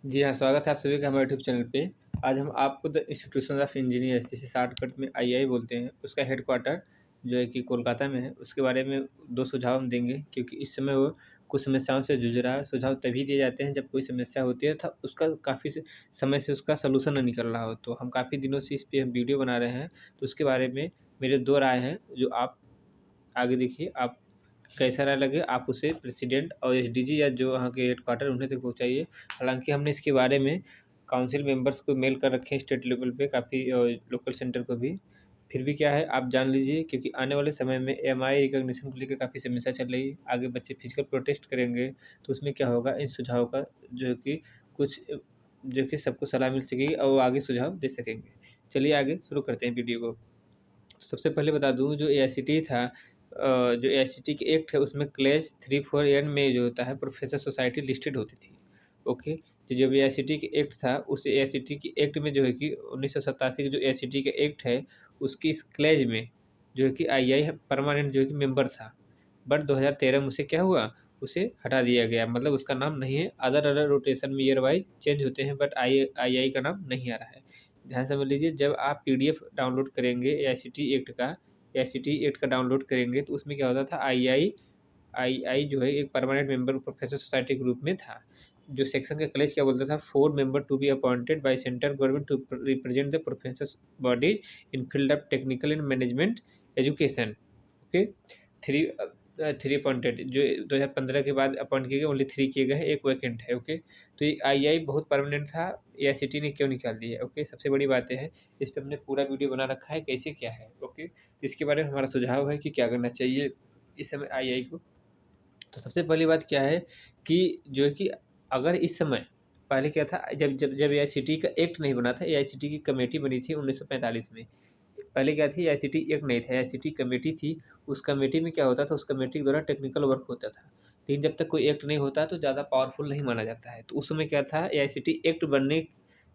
जी हाँ, स्वागत है आप सभी का हमारे यूट्यूब चैनल पे। आज हम आपको द इंस्टीट्यूशन ऑफ इंजीनियर्स जिसे शॉर्टकट में आईआई बोलते हैं, उसका हेडक्वार्टर जो है कि कोलकाता में है, उसके बारे में 2 सुझाव हम देंगे क्योंकि इस समय वो कुछ समस्याओं से जूझ रहा है। सुझाव तभी दिए जाते हैं जब कोई समस्या होती है था उसका काफ़ी समय से उसका सॉल्यूशन ना निकल रहा हो। तो हम काफ़ी दिनों से इस पे हम वीडियो बना रहे हैं, तो उसके बारे में मेरे 2 राय हैं जो आप आगे देखिए। आप कैसा राय लगे आप उसे प्रेसिडेंट और एसडीजी या जो वहाँ के हेडक्वार्टर उन्हें तक पहुँचाइए। हालाँकि हमने इसके बारे में काउंसिल मेंबर्स को मेल कर रखे हैं स्टेट लेवल पे काफ़ी और लोकल सेंटर को भी। फिर भी क्या है आप जान लीजिए क्योंकि आने वाले समय में एमआई रिकॉग्निशन को लेकर काफ़ी समस्या चल रही है। आगे बच्चे फिजिकल प्रोटेस्ट करेंगे तो उसमें क्या होगा इन सुझावों का जो है कि कुछ जो कि सबको सलाह मिल सकेगी और वो आगे सुझाव दे सकेंगे। चलिए आगे शुरू करते हैं वीडियो को। सबसे पहले बता दूँ जो एआईसीटी था जो एआईसीटी के एक्ट है उसमें क्लेज 3-4 में जो होता है प्रोफेसर सोसाइटी लिस्टेड होती थी। ओके, तो जब एआईसीटी के एक्ट था उस एआईसीटी के एक्ट में जो है कि 1987 का जो एआईसीटी का एक्ट है उसकी इस क्लेज में जो है कि आईआई परमानेंट जो है कि मेंबर था। बट 2013 में उसे क्या हुआ उसे हटा दिया गया, मतलब उसका नाम नहीं है। अदर अदर रोटेशन में ईयर वाइज चेंज होते हैं बट आईआई का नाम नहीं आ रहा है। ध्यान समझ लीजिए जब आप पीडीएफ डाउनलोड करेंगे एआईसीटी एक्ट का डाउनलोड करेंगे तो उसमें क्या होता था आई जो है एक परमानेंट मेंबर प्रोफेसर सोसाइटी के रूप में था। जो सेक्शन का क्लेज क्या बोलता था 4 member to be appointed by central government to represent the professor body in field of technical and management education. Okay, three three appointed जो 2015 के बाद अपॉइंट किए गए ओनली 3 किए गए हैं, एक वैकेंट है। ओके, तो ये आईआई बहुत परमानेंट था, एआईसीटी ने क्यों निकाल दिया है। ओके, सबसे बड़ी बातें हैं इस पे हमने पूरा वीडियो बना रखा है कैसे क्या है। ओके, इसके बारे में हमारा सुझाव है कि क्या करना चाहिए इस समय आईआई को। तो सबसे पहली बात क्या है कि जो है कि अगर इस समय पहले क्या था जब एआईसीटी का एक्ट नहीं बना था, एआईसीटी की कमेटी बनी थी 1945 में। पहले क्या थी एआईसीटी एक्ट नहीं था, एआईसीटी कमेटी थी। उस कमेटी में क्या होता था उस कमेटी के द्वारा टेक्निकल वर्क होता था। लेकिन जब तक कोई एक्ट नहीं होता तो ज़्यादा पावरफुल नहीं माना जाता है। तो उस समय क्या था एआईसीटी एक्ट बनने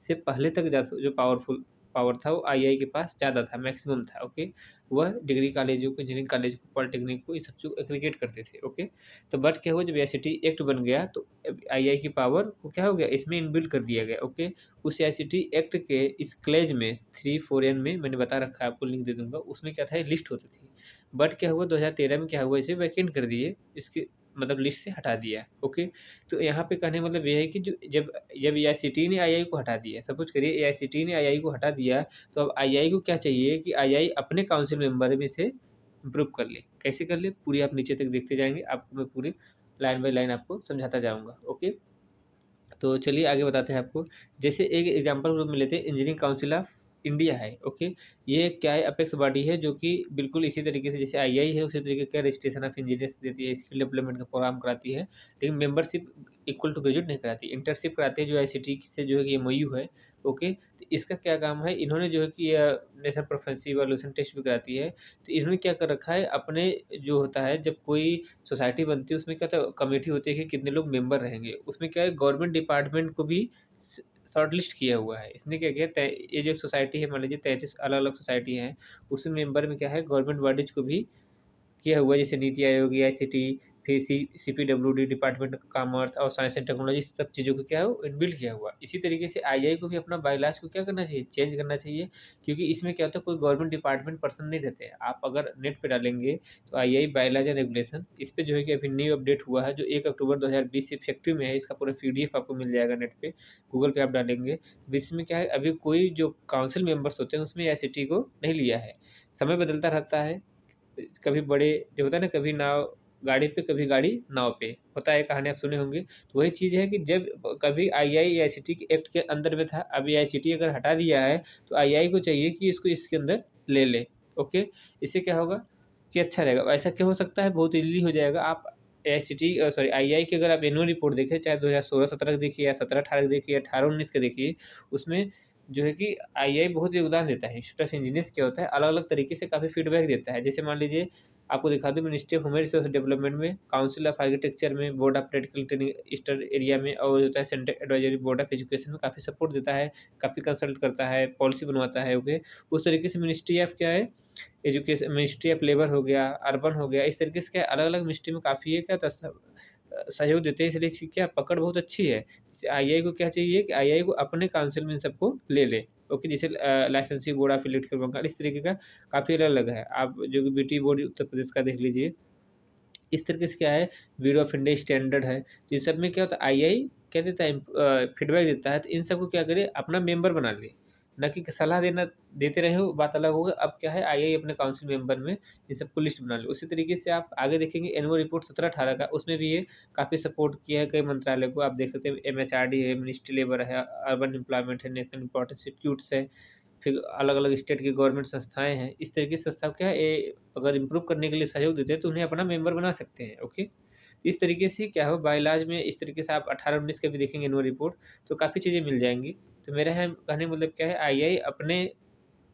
से पहले तक जो पावरफुल पावर था वो आईआई के पास ज़्यादा था, मैक्सिमम था। ओके, वह डिग्री कॉलेजों को, इंजीनियरिंग कॉलेज को, पॉलिटेक्निक को, ये सब चीज़ एग्रीगेट करते थे। ओके, तो बट क्या हुआ जब एआईसीटी एक्ट बन गया तो आईआई की पावर को क्या हो गया इसमें इनबिल्ट कर दिया गया। ओके, उस एआईसीटी एक्ट के इस क्लेज में 3-4 में मैंने बता रखा है, आपको लिंक दे दूंगा। उसमें क्या था लिस्ट होती थी बट क्या हुआ 2013 में क्या हुआ इसे वैकेंट कर दिए, इसके मतलब लिस्ट से हटा दिया। ओके, तो यहाँ पे कहने का मतलब ये है कि जो जब जब एआईसीटी ने आईआई को हटा दिया, सपोज करिए एआईसीटी ने आईआई को हटा दिया, तो अब आईआई को क्या चाहिए कि आईआई अपने काउंसिल मेंबर में से इम्प्रूव कर ले। कैसे कर ले पूरी आप नीचे तक देखते जाएंगे, आपको मैं पूरी लाइन बाय लाइन आपको समझाता जाऊंगा। ओके, तो चलिए आगे बताते हैं आपको। जैसे एक एग्जांपल ग्रुप में लेते हैं इंजीनियरिंग काउंसिल ऑफ इंडिया है। ओके, ये क्या है अपेक्स बॉडी है जो कि बिल्कुल इसी तरीके से जैसे आईआई है उसी तरीके का रजिस्ट्रेशन ऑफ इंजीनियर्स देती है, स्किल डेवलपमेंट का प्रोग्राम कराती है, लेकिन मेंबरशिप इक्वल टू ग्रेजुएट नहीं कराती, इंटर्नशिप कराती है जो आईसीटी से जो है कि एमओयू है। ओके, तो इसका क्या काम है इन्होंने जो है कि नेशनल प्रोफेंसी इवैल्यूएशन टेस्ट भी कराती है। तो इन्होंने क्या कर रखा है अपने जो होता है जब कोई सोसाइटी बनती है उसमें क्या था कमेटी होती है कि कितने लोग मेंबर रहेंगे, उसमें क्या है गवर्नमेंट डिपार्टमेंट को भी शॉर्ट लिस्ट किया हुआ है। इसने क्या किया ये जो सोसाइटी है मान लीजिए 33 अलग अलग सोसाइटी हैं, उस मेंबर में क्या है गवर्नमेंट बॉडीज को भी किया हुआ है, जैसे नीति आयोग, आईसीटी, फिर सीपीडब्ल्यूडी, डिपार्टमेंट ऑफ कॉमर्स और साइंस एंड टेक्नोलॉजी, सब चीज़ों को क्या है वो इनबिल्ट किया हुआ है। इसी तरीके से आईआई को भी अपना बायलॉज को क्या करना चाहिए चेंज करना चाहिए, क्योंकि इसमें क्या होता है कोई गवर्नमेंट डिपार्टमेंट पर्सन नहीं रहते हैं। आप अगर नेट पे डालेंगे तो आईआई बायलॉज एंड रेगुलेशन इस पे जो है कि अभी न्यू अपडेट हुआ है जो 1 अक्टूबर 2020 से इफेक्टिव में है। इसका पूरा पीडीएफ आपको मिल जाएगा नेट पे, गूगल पे आप डालेंगे। तो इसमें क्या है अभी कोई जो काउंसिल मेंबर्स होते हैं उसमें आईसीटी को नहीं लिया है। समय बदलता रहता है, कभी बड़े जो होता है ना कभी नाव गाड़ी पे कभी गाड़ी नाव पे होता है, कहानी आप सुने होंगे। तो वही चीज़ है कि जब कभी आईआई आईसीटी के एक्ट के अंदर में था, अभी आईसीटी अगर हटा दिया है तो आईआई को चाहिए कि इसको इसके अंदर ले ले। ओके, इससे क्या होगा कि अच्छा रहेगा। ऐसा क्या हो सकता है बहुत इजीली हो जाएगा। आप आईसीटी सॉरी आईआई की अगर आप एनुअल रिपोर्ट देखें चाहे 2016-17 का देखिए या 17-18 का देखिए या 18-19 का देखिए, उसमें जो है कि आईआई बहुत योगदान देता है। इंस्टीट्यूट ऑफ इंजीनियर्स क्या होता है अलग-अलग तरीके से काफ़ी फीडबैक देता है। जैसे मान लीजिए आपको दिखा दूँ ministry of human resource development में, काउंसिल ऑफ आर्किटेक्चर में, board of practical training eastern area में और जो होता है central advisory board of education में काफ़ी सपोर्ट देता है, काफ़ी कंसल्ट करता है, पॉलिसी बनवाता है। ओके, उस तरीके से मिनिस्ट्री ऑफ क्या है एजुकेशन, मिनिस्ट्री ऑफ लेबर हो गया, अर्बन हो गया, इस तरीके से क्या अलग-अलग मिनिस्ट्री में काफ़ी ये क्या होता है सहयोग देते हैं, इसलिए इसकी क्या पकड़ बहुत अच्छी है। जैसे आईआई को क्या चाहिए कि आईआई को अपने काउंसिल में इन सबको ले ले। ओके, जैसे licensing board of electrical vehicle इस तरीके का काफ़ी अलग-अलग है। आप जो कि बीटी बोर्ड उत्तर प्रदेश का देख लीजिए। इस तरीके से क्या है, ब्यूरो ऑफ इंडिया स्टैंडर्ड है। तो इन सब में क्या होता है, आईआई क्या देता है, फीडबैक देता है, तो इन सबको क्या करे, अपना मेंबर बना ले, ना कि सलाह देना देते रहे हो, बात अलग होगा। अब क्या है, आईआई अपने काउंसिल मेंबर में इन सबको लिस्ट बना ले। उसी तरीके से आप आगे देखेंगे एनुअल रिपोर्ट 17-18 का, उसमें भी ये काफ़ी सपोर्ट किया है कई मंत्रालय को। आप देख सकते हैं एमएचआरडी है, मिनिस्ट्री लेबर है, अर्बन एम्प्लॉयमेंट है, नेशनल इम्पोर्टेंस इंस्टीट्यूट्स है, फिर अलग-अलग स्टेट की गवर्नमेंट संस्थाएँ हैं। इस तरीके की संस्था क्या है, अगर इम्प्रूव करने के लिए सहयोग देते हैं तो उन्हें अपना मेंबर बना सकते हैं। ओके? इस तरीके से क्या हो, बायोलॉज में इस तरीके से आप 18-19 का भी देखेंगे एनुअल रिपोर्ट, तो काफ़ी चीज़ें मिल जाएँगी। तो मेरा है कहने का मतलब क्या है, आईआई अपने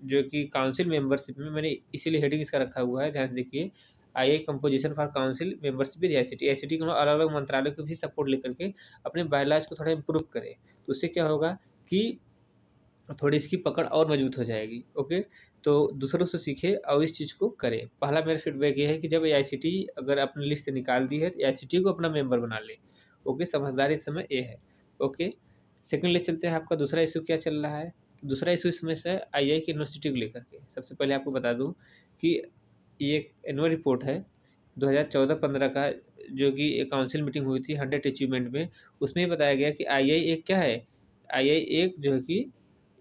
जो कि काउंसिल मेंबरशिप में, मैंने इसीलिए हेडिंग इसका रखा हुआ है, ध्यान से देखिए, II composition for council membership with ICT. ICT को अलग-अलग मंत्रालयों को भी सपोर्ट लेकर के अपने बायोलॉज को थोड़ा इम्प्रूव करे। तो उससे क्या होगा कि थोड़ी इसकी पकड़ और मजबूत हो जाएगी। ओके? तो दूसरों से सीखे और इस चीज़ को करे। पहला मेरा फीडबैक ये है कि जब एआईसीटी अगर अपनी लिस्ट से निकाल दी है, तो एआईसीटी को अपना मेंबर बना ले। ओके? समझदारी इस समय ये है। ओके? सेकंड ले चलते हैं, आपका दूसरा इश्यू क्या चल रहा है? दूसरा इश्यू इसमें से आईआई की यूनिवर्सिटी को लेकर के। सबसे पहले आपको बता दूँ कि ये एक एनुअल रिपोर्ट है 2014-15 का, जो कि एक काउंसिल मीटिंग हुई थी 100 अचीवमेंट में। उसमें ये बताया गया कि आईआई एक क्या है? आईआई एक जो है कि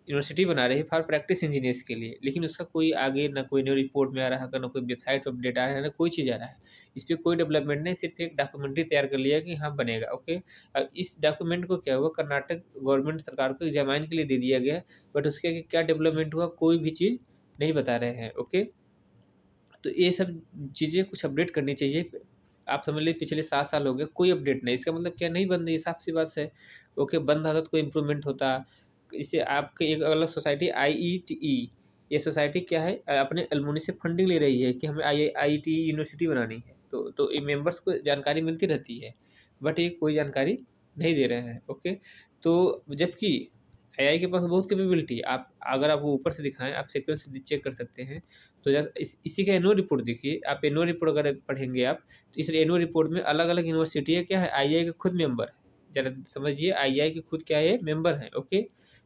यूनिवर्सिटी बना रही है फॉर प्रैक्टिस इंजीनियर्स के लिए, लेकिन उसका कोई आगे ना कोई न्यू रिपोर्ट में आ रहा है, ना कोई वेबसाइट पे अपडेट आ रहा है, ना कोई चीज़ आ रहा है। इस पे कोई डेवलपमेंट नहीं, सिर्फ एक डॉक्यूमेंट्री तैयार कर लिया कि हाँ बनेगा। ओके? अब इस डॉक्यूमेंट को क्या हुआ, कर्नाटक गवर्नमेंट सरकार को एग्जामाइन के लिए दे दिया गया, बट उसके आगे क्या डेवलपमेंट हुआ कोई भी चीज़ नहीं बता रहे हैं। ओके? तो ये सब चीज़ें कुछ अपडेट करनी चाहिए। आप समझ लीजिए पिछले 7 साल हो गए, कोई अपडेट नहीं। इसका मतलब क्या, नहीं बन रही है, साफ-सी बात है। ओके, बंद रहता तो कोई इम्प्रूवमेंट होता। इससे आपकी एक अलग सोसाइटी आईईटीई, ये सोसाइटी क्या है, अपने एलुमनी से फंडिंग ले रही है कि हमें आईआईटीई यूनिवर्सिटी बनानी है। तो ये मेंबर्स को जानकारी मिलती रहती है, बट ये कोई जानकारी नहीं दे रहे हैं। ओके? तो जबकि एआई के पास बहुत कैपेबिलिटी है। आप अगर आप वो ऊपर से दिखाएँ, आप सीक्वेंस से चेक कर सकते हैं। तो इसी का एनुअल रिपोर्ट देखिए, आप एनुअल रिपोर्ट अगर पढ़ेंगे आप, तो इस एनुअल रिपोर्ट में अलग-अलग यूनिवर्सिटी है क्या है, आईआई के खुद मेंबर है। ज़रा समझिए, आईआई के खुद क्या है, मेंबर हैं। ओके?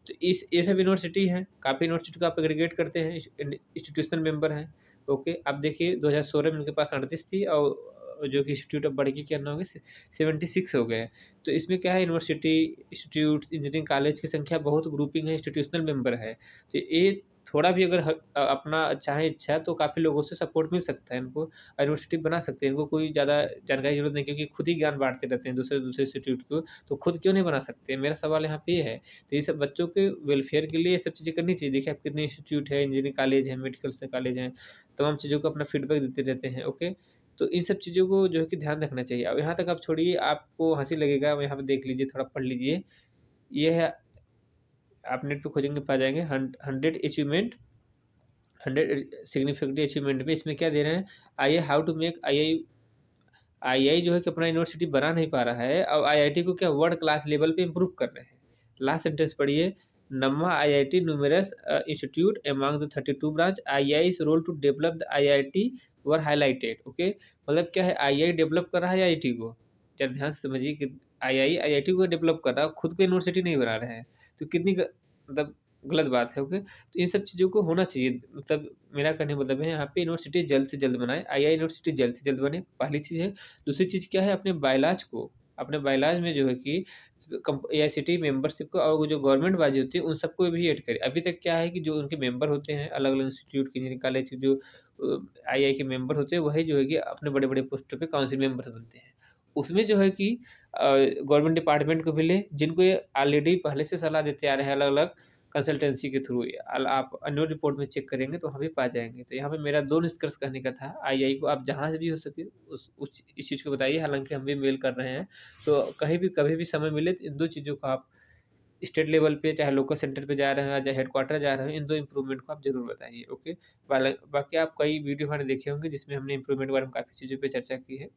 तो इस ये सब यूनिवर्सिटी हैं, काफ़ी यूनिवर्सिटी को आप एग्रीगेट करते हैं, इंस्टीट्यूशनल मेंबर हैं। ओके? अब देखिए 2016 में उनके पास 38 थी, और जो कि इंस्टीट्यूट अब बढ़ के कितना हो गया, 76 हो गए। तो इसमें क्या है, यूनिवर्सिटी, इंस्टीट्यूट, इंजीनियरिंग कॉलेज की संख्या बहुत, ग्रुपिंग है, इंस्टीट्यूशनल मेंबर है। तो ये थोड़ा भी अगर अपना चाहे इच्छा, तो काफ़ी लोगों से सपोर्ट मिल सकता है इनको, और यूनिवर्सिटी बना सकते हैं। इनको कोई ज़्यादा जानकारी की ज़रूरत नहीं, क्योंकि खुद ही ज्ञान बाँटते रहते हैं दूसरे-दूसरे इंस्टीट्यूट को, तो खुद क्यों नहीं बना सकते? मेरा सवाल यहाँ पे ये है। तो ये सब बच्चों के वेलफेयर के लिए ये सब चीज़ें करनी चाहिए। देखिए आप कितने इंस्टीट्यूट है, इंजीनियरिंग कॉलेज है, मेडिकल से कॉलेज हैं, तमाम चीज़ों को अपना फीडबैक देते रहते हैं। ओके? तो इन सब चीज़ों को जो है कि ध्यान रखना चाहिए। अब यहाँ तक आप छोड़िए, आपको हँसी लगेगा, यहाँ पे देख लीजिए, थोड़ा पढ़ लीजिए। ये है, आप नेट पे खोजेंगे पा जाएँगे, 100 अचीवमेंट, 100 सिग्निफिकेंट अचीवमेंट में इसमें क्या दे रहे हैं, II how to make II, II जो है कि अपना यूनिवर्सिटी बना नहीं पा रहा है, अब आईआईटी को क्या वर्ल्ड क्लास लेवल पे इम्प्रूव कर रहे हैं। लास्ट सेंटेंस पढ़िए, नम्मा IIT numerous institute among the 32 branch, आईआई's role to develop the IIT were highlighted. Okay? मतलब क्या है, आईआई डेवलप कर रहा है आईआईटी को। ज़रा ध्यान से समझिए कि आईआई आईआईटी को डेवलप कर रहा है, खुद को यूनिवर्सिटी नहीं बना रहे हैं। तो कितनी मतलब गलत बात है। ओके? तो इन सब चीज़ों को होना चाहिए। मतलब मेरा कहने का मतलब है, यहाँ पे यूनिवर्सिटी जल्द से जल्द बनाए, आईआई यूनिवर्सिटी जल्द से जल्द बने, पहली चीज़ है। दूसरी चीज़ क्या है, अपने बायलॉज में जो है कि एआईसीटी मेंबरशिप को, और वो जो गवर्नमेंट बाजी होती है उन सबको भी ऐड करें। अभी तक क्या है कि जो उनके मेंबर होते हैं अलग-अलग इंस्टीट्यूट के, इंजीनियरिंग कॉलेज के, जो आईआई के मेंबर होते हैं, वही जो है कि अपने बड़े-बड़े पोस्टों पे काउंसिल मेंबर्स बनते हैं। उसमें जो है कि गवर्नमेंट डिपार्टमेंट को भी लें, जिनको ये ऑलरेडी पहले से सलाह देते आ रहे हैं अलग-अलग कंसल्टेंसी के थ्रू। आप एनुअल रिपोर्ट में चेक करेंगे तो वहाँ भी पा जाएँगे। तो यहाँ पे मेरा 2 निष्कर्ष कहने का था, आईआई को आप जहाँ से भी हो सके उस इस चीज़ को बताइए, हालाँकि हम भी मेल कर रहे हैं। तो कहीं भी कभी भी समय मिले तो इन 2 चीज़ों को आप स्टेट लेवल पे, चाहे लोकल सेंटर पे जा रहे हैं, चाहे हेडक्वार्टर जा रहे हैं, इन 2 इम्प्रूवमेंट को आप ज़रूर बताइए। ओके? बाकी आप कई वीडियो हमारे देखे होंगे जिसमें हमने इम्प्रूवमेंट के बारे में काफ़ी चीज़ों पे चर्चा की है।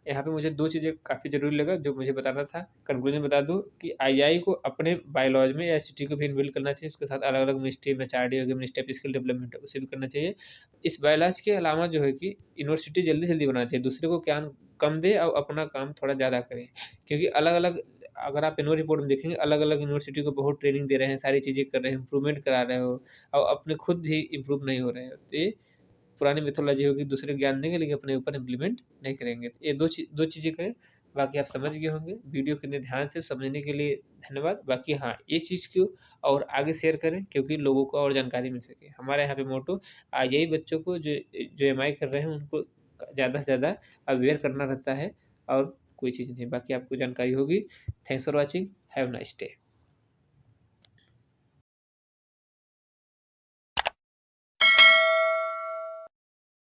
यहाँ पे मुझे 2 चीज़ें काफ़ी ज़रूरी लगा जो मुझे बताना था। कंक्लूज़न बता दूँ कि आईआई को अपने बायोलॉजी में एआईसीटी को भी इनबिल्ड करना चाहिए, उसके साथ अलग-अलग मिनिस्ट्री में एचआरडी हो गया, मिनिस्ट्री ऑफ स्किल डेवलपमेंट उसे भी करना चाहिए। इस बायोलॉजी के अलावा जो है कि यूनिवर्सिटी जल्दी-जल्दी बनाना चाहिए, दूसरे को ज्ञान कम दे और अपना काम थोड़ा ज़्यादा करे। क्योंकि अलग-अलग अगर आप एनुअल रिपोर्ट में देखेंगे अलग-अलग यूनिवर्सिटी को बहुत ट्रेनिंग दे रहे हैं, सारी चीज़ें कर रहे हैं, इम्प्रूवमेंट करा रहे हो और अपने खुद ही इम्प्रूव नहीं हो रहे हो। तो ये पुरानी मिथोलॉजी होगी, दूसरे को ज्ञान देंगे लेकिन अपने ऊपर इम्प्लीमेंट नहीं करेंगे। तो ये 2 चीज़ें करें, बाकी आप समझ गए होंगे। वीडियो को इतने ध्यान से समझने के लिए धन्यवाद। बाकी हाँ, ये चीज़ को और आगे शेयर करें क्योंकि लोगों को और जानकारी मिल सके। हमारे यहाँ पे मोटो यही बच्चों को जो एमआई कर रहे हैं उनको ज़्यादा से ज़्यादा अवेयर करना रहता है और कोई चीज़ नहीं। बाकी आपको जानकारी होगी। Thanks for watching. Have a nice day.